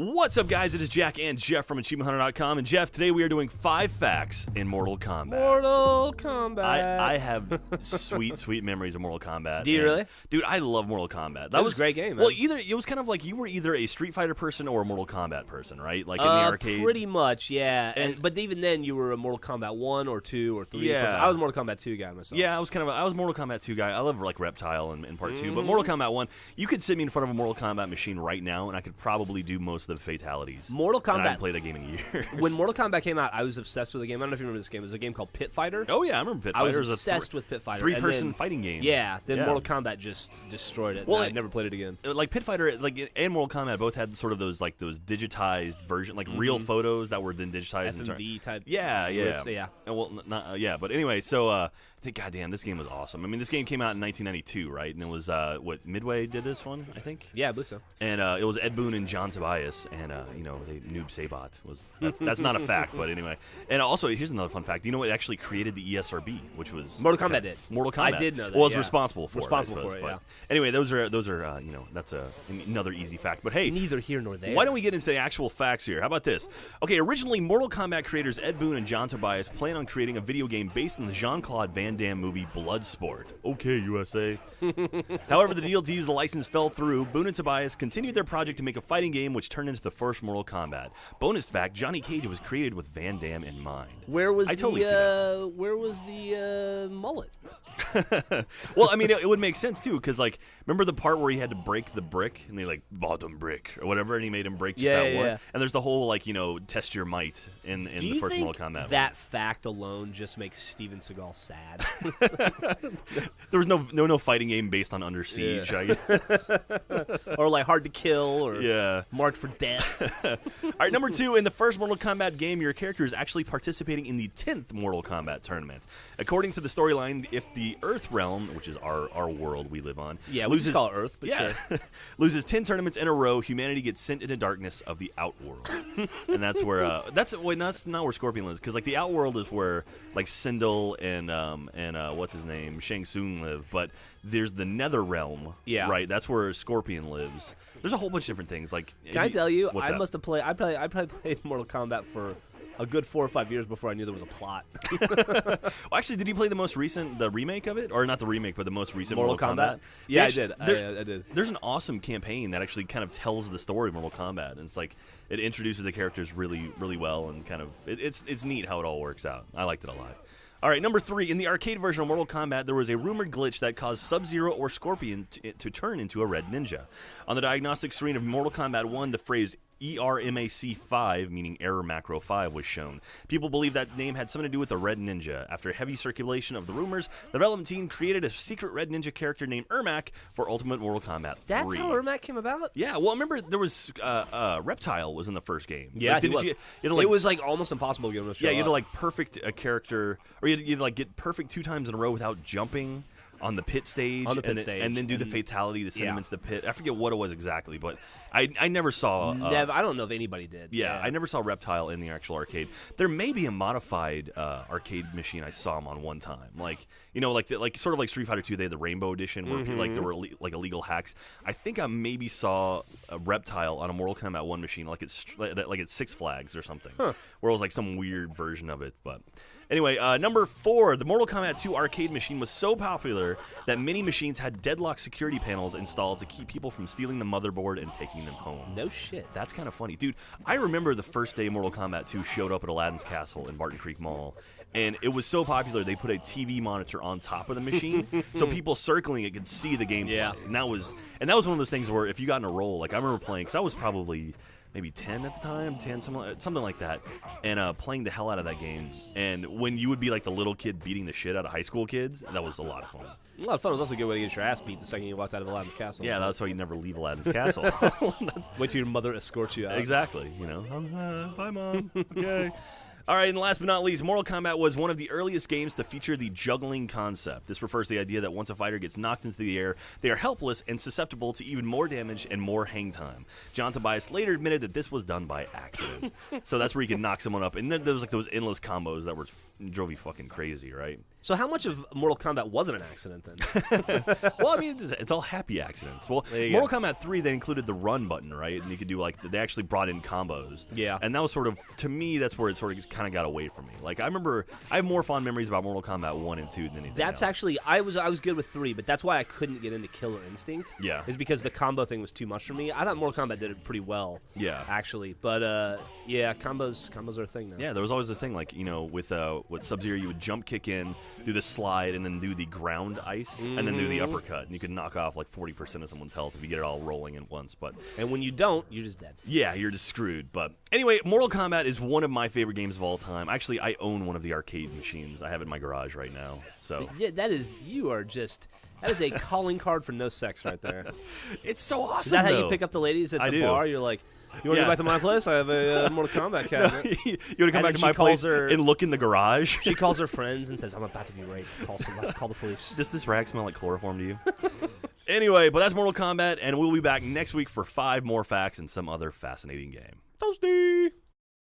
What's up, guys? It is Jack and Jeff from AchievementHunter.com. And Jeff, today we are doing 5 facts in Mortal Kombat. Mortal Kombat. I have sweet memories of Mortal Kombat. Do you really? Dude, I love Mortal Kombat. That was a great game, man. Well, it was kind of like you were either a Street Fighter person or a Mortal Kombat person, right? Like in the arcade. Pretty much, yeah. But even then, you were a Mortal Kombat 1 or 2 or 3. Yeah. I was a Mortal Kombat 2 guy myself. Yeah, I was Mortal Kombat 2 guy. I love like Reptile in part 2, Mm-hmm. but Mortal Kombat 1, you could sit me in front of a Mortal Kombat machine right now, and I could probably do most of the fatalities. Mortal Kombat. And I haven't played that game in years. When Mortal Kombat came out, I was obsessed with the game. I don't know if you remember this game. It was a game called Pit Fighter. Oh yeah, I remember Pit I Fighter. was obsessed with Pit Fighter. Three-person fighting game. Yeah. Then Yeah. Mortal Kombat just destroyed it. Well, I never played it again. Like Pit Fighter, like and Mortal Kombat both had sort of those digitized version, like real photos that were then digitized. FMV type. Yeah. Yeah. Well, not yeah, but anyway, so I think, goddamn, this game was awesome. I mean, this game came out in 1992, right? And it was what Midway did this one, I think. Yeah, I believe so. And it was Ed Boon and John Tobias, and Noob Saibot was. That's not a fact, but anyway. And also, here's another fun fact. Do you know what actually created the ESRB, which was Mortal Kombat did. Mortal Kombat. I did know that. Well, it was yeah. responsible for it. But Yeah. anyway, those are that's another easy fact. But hey, Neither here nor there. why don't we get into the actual facts here? How about this? Okay, originally, Mortal Kombat creators Ed Boon and John Tobias plan on creating a video game based on the Jean-Claude Van Damme movie Bloodsport. Okay, USA. However, the deal to use the license fell through. Boon and Tobias continued their project to make a fighting game, which turned into the first Mortal Kombat. Bonus fact: Johnny Cage was created with Van Damme in mind. Where was Where was the mullet? Well, I mean, it would make sense too, because like, remember the part where he had to break the brick, and they like bottom brick or whatever, and he made him break just that one. Yeah. And there's the whole like test your might in the first Mortal Kombat. That fact alone just makes Steven Seagal sad? There was no fighting game based on Under Siege. Yeah. I guess. Or like Hard to Kill, or Yeah. Marked for Death. All right, number 2, in the first Mortal Kombat game, your character is actually participating in the 10th Mortal Kombat tournament. According to the storyline, if the Earth realm, which is our world we live on, Yeah, we just call it Earth, but sure. loses 10 tournaments in a row, humanity gets sent into darkness of the Outworld. And that's where that's not where Scorpion lives, because like the Outworld is where like Sindel and what's his name, Shang Tsung live, but there's the Nether realm, right? That's where Scorpion lives. There's a whole bunch of different things. Like, Can I tell you, I that? must have played. I probably played Mortal Kombat for a good 4 or 5 years before I knew there was a plot. Well, actually, did you play the remake of it, or not the remake, but the most recent Mortal Kombat? Yeah, I did. I did. There's an awesome campaign that actually kind of tells the story of Mortal Kombat, and it's like it introduces the characters really, really well, and kind of it's neat how it all works out. I liked it a lot. All right, number 3. In the arcade version of Mortal Kombat, there was a rumored glitch that caused Sub-Zero or Scorpion to turn into a red ninja. On the diagnostic screen of Mortal Kombat 1, the phrase ERMAC 5, meaning Error Macro 5, was shown. People believe that name had something to do with the Red Ninja. After heavy circulation of the rumors, the development team created a secret Red Ninja character named Ermac for Ultimate Mortal Kombat 3. That's how Ermac came about? Yeah, well, remember there was Reptile was in the first game. Yeah, like, it was like almost impossible to get him to show Yeah, you had to up. like perfect a character, or you had to like get perfect 2 times in a row without jumping on the pit stage, and then do the fatality to send him into the pit. I forget what it was exactly, but I never saw. I don't know if anybody did. Yeah, I never saw Reptile in the actual arcade. There may be a modified arcade machine I saw him on one time, like sort of like Street Fighter 2. They had the Rainbow Edition where like there were like illegal hacks. I think I maybe saw a Reptile on a Mortal Kombat 1 machine, like it's Six Flags or something, where it was like some weird version of it, but. Anyway, number 4, the Mortal Kombat 2 arcade machine was so popular that many machines had deadlock security panels installed to keep people from stealing the motherboard and taking them home. No shit. That's kind of funny. Dude, I remember the first day Mortal Kombat 2 showed up at Aladdin's Castle in Barton Creek Mall, and it was so popular they put a TV monitor on top of the machine so people circling it could see the gameplay. Yeah. And that was one of those things where if you got in a roll, like I remember playing, because I was probably maybe 10 at the time, 10, something like that, and playing the hell out of that game. And when you would be like the little kid beating the shit out of high school kids, that was a lot of fun. A lot of fun. It was also a good way to get your ass beat the second you walked out of Aladdin's castle. Yeah, that's why you never leave Aladdin's castle. Wait till your mother escorts you out. Exactly. Bye, Mom. Okay. All right, and last but not least, Mortal Kombat was one of the earliest games to feature the juggling concept. This refers to the idea that once a fighter gets knocked into the air, they are helpless and susceptible to even more damage and more hang time. John Tobias later admitted that this was done by accident. So that's where you can knock someone up. And then there was like those endless combos that drove you fucking crazy, right? So how much of Mortal Kombat wasn't an accident then? Well, I mean, it's all happy accidents. Well, There you Mortal Kombat 3, they included the run button, right? And you could do, like, they actually brought in combos. Yeah. And that was sort of, to me, that's where it sort of kind of got away from me. Like, I remember, I have more fond memories about Mortal Kombat 1 and 2 than anything That's else. actually, I was good with 3, but that's why I couldn't get into Killer Instinct. Yeah. Is because the combo thing was too much for me. I thought Mortal Kombat did it pretty well. Yeah. Actually, but yeah, combos are a thing now. Yeah, there was always this thing, like, you know, with Sub-Zero, you would jump kick in, do the slide, and then do the ground ice, and then do the uppercut. And you could knock off, like, 40% of someone's health if you get it all rolling at once. But And when you don't, you're just dead. yeah, you're just screwed. But anyway, Mortal Kombat is one of my favorite games of all time. Actually, I own one of the arcade machines. I have it in my garage right now. So Yeah, that is a calling card for no sex right there. it's so awesome. Is that how though. you pick up the ladies at I the do. bar? You're like, you want to Yeah. go back to my place? I have a Mortal Kombat cabinet. You want to come And back then to she my calls place her- and look in the garage? She calls her friends and says, I'm about to be raped. Call the police. Does this rag smell like chloroform to you? Anyway, but that's Mortal Kombat, and we'll be back next week for 5 more facts and some other fascinating game. Toasty!